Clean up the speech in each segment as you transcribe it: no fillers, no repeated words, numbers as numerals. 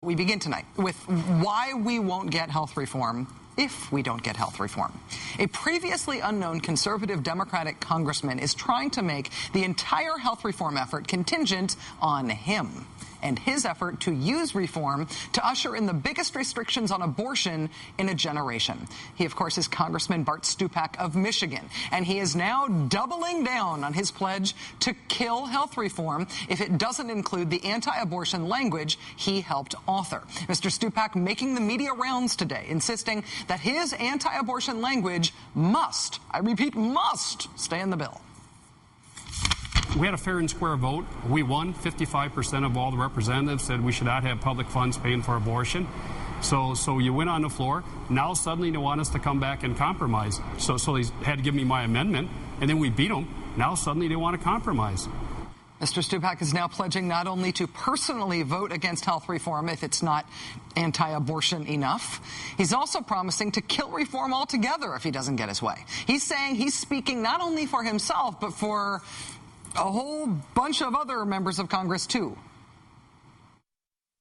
We begin tonight with why we won't get health reform if we don't get health reform. A previously unknown conservative Democratic congressman is trying to make the entire health reform effort contingent on him and his effort to use reform to usher in the biggest restrictions on abortion in a generation. He, of course, is Congressman Bart Stupak of Michigan, and he is now doubling down on his pledge to kill health reform if it doesn't include the anti-abortion language he helped author. Mr. Stupak making the media rounds today, insisting that his anti-abortion language must, I repeat, must stay in the bill. We had a fair and square vote. We won. 55% of all the representatives said we should not have public funds paying for abortion. So you win on the floor. Now suddenly they want us to come back and compromise. So they had to give me my amendment, and then we beat them. Now suddenly they want to compromise. Mr. Stupak is now pledging not only to personally vote against health reform if it's not anti-abortion enough, he's also promising to kill reform altogether if he doesn't get his way. He's saying he's speaking not only for himself, but for a whole bunch of other members of Congress, too.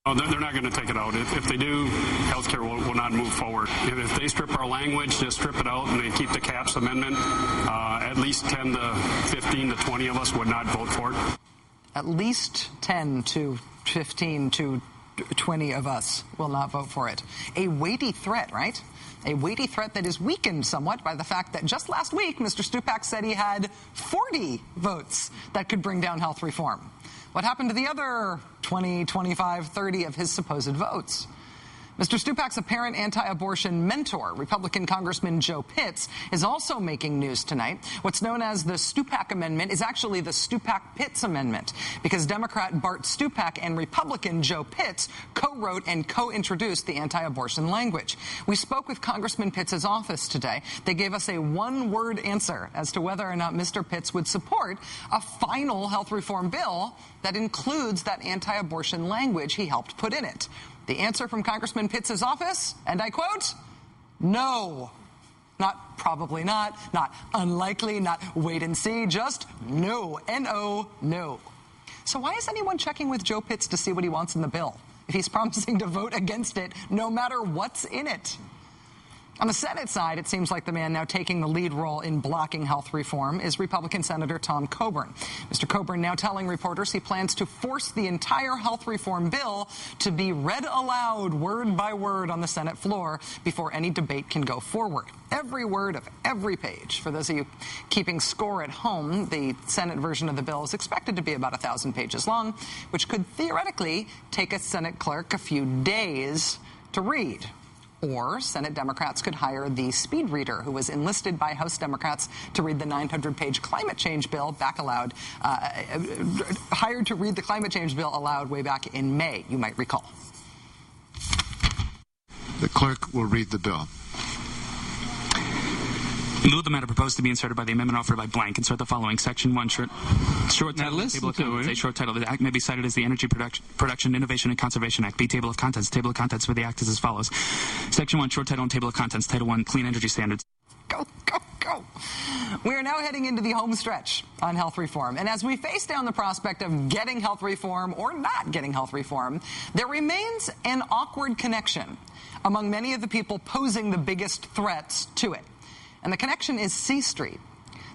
Oh, they're not going to take it out. If they do, healthcare will not move forward. If they strip our language, just strip it out, and they keep the caps amendment, at least 10 to 15 to 20 of us would not vote for it. At least 10 to 15 to 20 of us will not vote for it. A weighty threat, right? A weighty threat that is weakened somewhat by the fact that just last week, Mr. Stupak said he had 40 votes that could bring down health reform. What happened to the other 20, 25, 30 of his supposed votes? Mr. Stupak's apparent anti-abortion mentor, Republican Congressman Joe Pitts, is also making news tonight. What's known as the Stupak Amendment is actually the Stupak-Pitts Amendment, because Democrat Bart Stupak and Republican Joe Pitts co-wrote and co-introduced the anti-abortion language. We spoke with Congressman Pitts' office today. They gave us a one-word answer as to whether or not Mr. Pitts would support a final health reform bill that includes that anti-abortion language he helped put in it. The answer from Congressman Pitts' office, and I quote, no. Not probably not unlikely, not wait and see, just no, N-O, no. So why is anyone checking with Joe Pitts to see what he wants in the bill if he's promising to vote against it no matter what's in it? On the Senate side, it seems like the man now taking the lead role in blocking health reform is Republican Senator Tom Coburn. Mr. Coburn now telling reporters he plans to force the entire health reform bill to be read aloud word by word on the Senate floor before any debate can go forward. Every word of every page. For those of you keeping score at home, the Senate version of the bill is expected to be about 1,000 pages long, which could theoretically take a Senate clerk a few days to read. Or Senate Democrats could hire the speed reader who was enlisted by House Democrats to read the 900-page climate change bill back aloud, hired to read the climate change bill aloud way back in May, you might recall. The clerk will read the bill. In lieu of the matter proposed to be inserted by the amendment offered by blank, insert the following. Section 1, short title, table of contents. A short title. The act may be cited as the Energy Production, Innovation, and Conservation Act. B, table of contents. Table of contents for the act is as follows. Section 1, short title and table of contents. Title 1, Clean Energy Standards. Go, go, go. We are now heading into the home stretch on health reform. And as we face down the prospect of getting health reform or not getting health reform, there remains an awkward connection among many of the people posing the biggest threats to it. And the connection is C Street,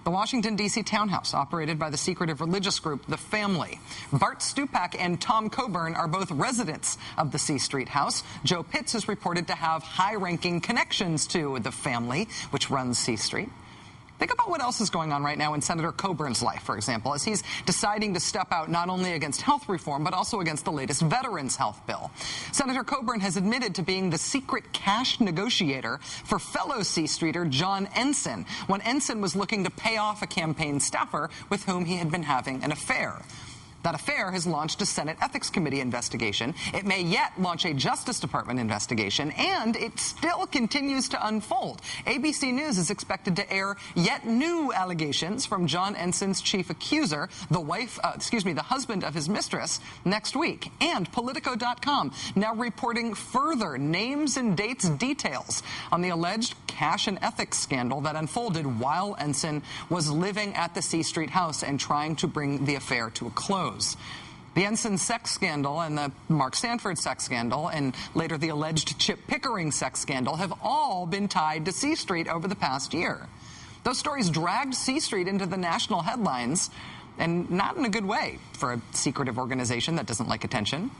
the Washington, D.C. townhouse operated by the secretive religious group The Family. Bart Stupak and Tom Coburn are both residents of the C Street house. Joe Pitts is reported to have high-ranking connections to The Family, which runs C Street. Think about what else is going on right now in Senator Coburn's life, for example, as he's deciding to step out not only against health reform, but also against the latest veterans' health bill. Senator Coburn has admitted to being the secret cash negotiator for fellow C Streeter John Ensign when Ensign was looking to pay off a campaign staffer with whom he had been having an affair. That affair has launched a Senate Ethics Committee investigation. It may yet launch a Justice Department investigation, and it still continues to unfold. ABC News is expected to air yet new allegations from John Ensign's chief accuser, the husband of his mistress, next week. And Politico.com now reporting further names and dates details on the alleged cash and ethics scandal that unfolded while Ensign was living at the C Street house and trying to bring the affair to a close. The Ensign sex scandal and the Mark Sanford sex scandal and later the alleged Chip Pickering sex scandal have all been tied to C Street over the past year. Those stories dragged C Street into the national headlines, and not in a good way for a secretive organization that doesn't like attention.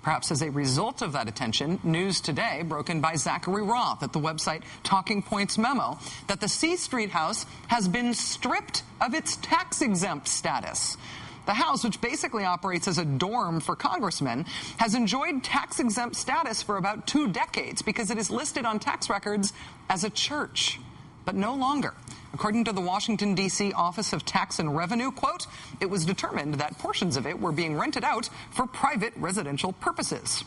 Perhaps as a result of that attention, news today, broken by Zachary Roth at the website Talking Points memo, that the C Street House has been stripped of its tax-exempt status. The house, which basically operates as a dorm for congressmen, has enjoyed tax-exempt status for about 2 decades because it is listed on tax records as a church, but no longer. According to the Washington, D.C. Office of Tax and Revenue, quote, it was determined that portions of it were being rented out for private residential purposes.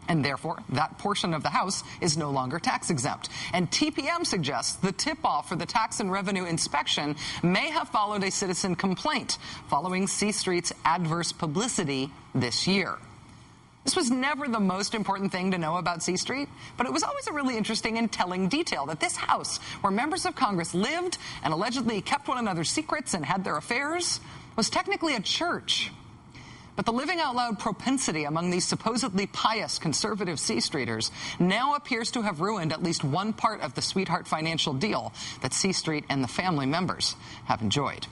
And therefore, that portion of the house is no longer tax exempt. And TPM suggests the tip-off for the tax and revenue inspection may have followed a citizen complaint following C Street's adverse publicity this year. This was never the most important thing to know about C Street, but it was always a really interesting and telling detail that this house, where members of Congress lived and allegedly kept one another's secrets and had their affairs, was technically a church. But the living out loud propensity among these supposedly pious conservative C Streeters now appears to have ruined at least one part of the sweetheart financial deal that C Street and the family members have enjoyed.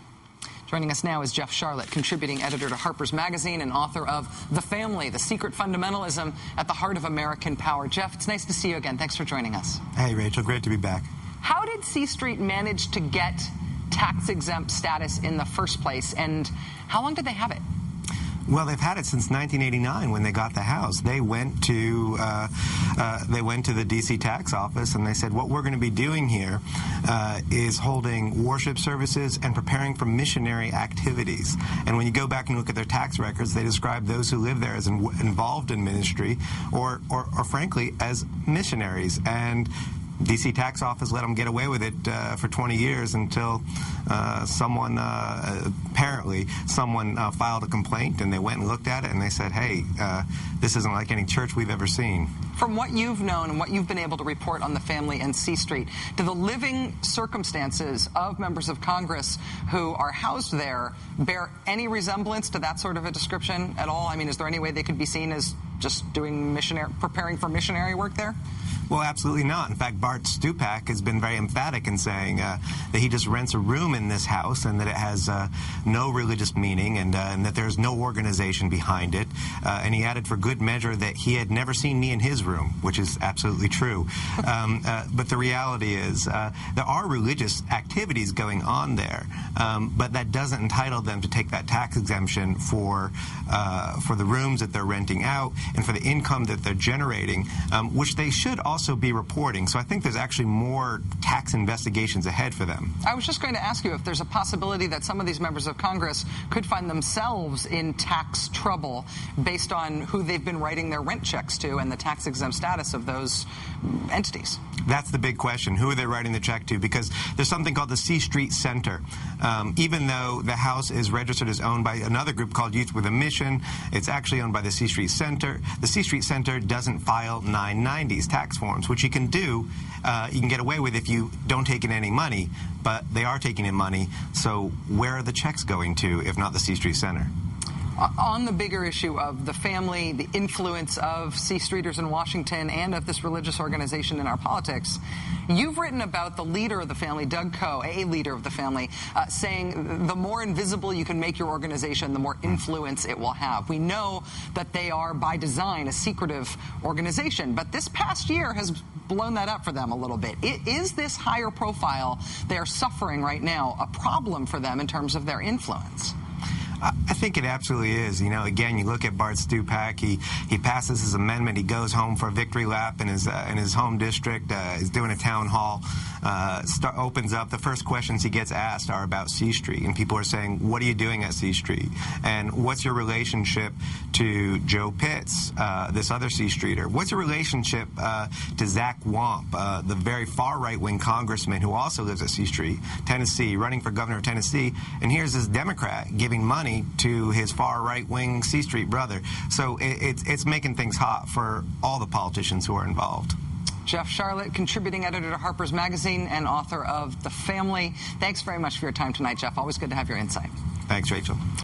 Joining us now is Jeff Charlotte, contributing editor to Harper's Magazine and author of The Family, The Secret Fundamentalism at the Heart of American Power. Jeff, it's nice to see you again. Thanks for joining us. Hey, Rachel. Great to be back. How did C Street manage to get tax-exempt status in the first place, and how long did they have it? Well, they've had it since 1989 when they got the house. They went to the D.C. tax office and they said, what we're going to be doing here is holding worship services and preparing for missionary activities. And when you go back and look at their tax records, they describe those who live there as involved in ministry or frankly, as missionaries. And D.C. tax office let them get away with it for 20 years until someone filed a complaint, and they went and looked at it and they said, hey, this isn't like any church we've ever seen. From what you've known and what you've been able to report on the family and C Street, do the living circumstances of members of Congress who are housed there bear any resemblance to that sort of a description at all? I mean, is there any way they could be seen as just doing preparing for missionary work there? Well, absolutely not. In fact, Bart Stupak has been very emphatic in saying that he just rents a room in this house and that it has no religious meaning and that there's no organization behind it. And he added for good measure that he had never seen me in his room, which is absolutely true. But the reality is there are religious activities going on there, but that doesn't entitle them to take that tax exemption for the rooms that they're renting out and for the income that they're generating, which they should also be reporting. So I think there's actually more tax investigations ahead for them. I was just going to ask you if there's a possibility that some of these members of Congress could find themselves in tax trouble based on who they've been writing their rent checks to and the tax-exempt status of those entities. That's the big question. Who are they writing the check to? Because there's something called the C Street Center. Even though the house is registered as owned by another group called Youth with a Mission, it's actually owned by the C Street Center. The C Street Center doesn't file 990s tax forms, which you can do. You can get away with if you don't take in any money, but they are taking in money. So where are the checks going to if not the C Street Center? On the bigger issue of the family, the influence of C Streeters in Washington and of this religious organization in our politics, you've written about the leader of the family, Doug Coe, a leader of the family, saying the more invisible you can make your organization, the more influence it will have. We know that they are, by design, a secretive organization, but this past year has blown that up for them a little bit. Is this higher profile they're suffering right now a problem for them in terms of their influence? I think it absolutely is. You know, again, you look at Bart Stupak. He passes his amendment. He goes home for a victory lap in his home district. He's doing a town hall. Opens up. The first questions he gets asked are about C Street, and people are saying, "What are you doing at C Street? And what's your relationship to Joe Pitts, this other C Streeter? What's your relationship to Zach Wamp, the very far right-wing congressman who also lives at C Street, Tennessee, running for governor of Tennessee? And here's this Democrat giving money to his far right-wing C Street brother." So it's making things hot for all the politicians who are involved. Jeff Charlotte, contributing editor to Harper's Magazine and author of The Family. Thanks very much for your time tonight, Jeff. Always good to have your insight. Thanks, Rachel.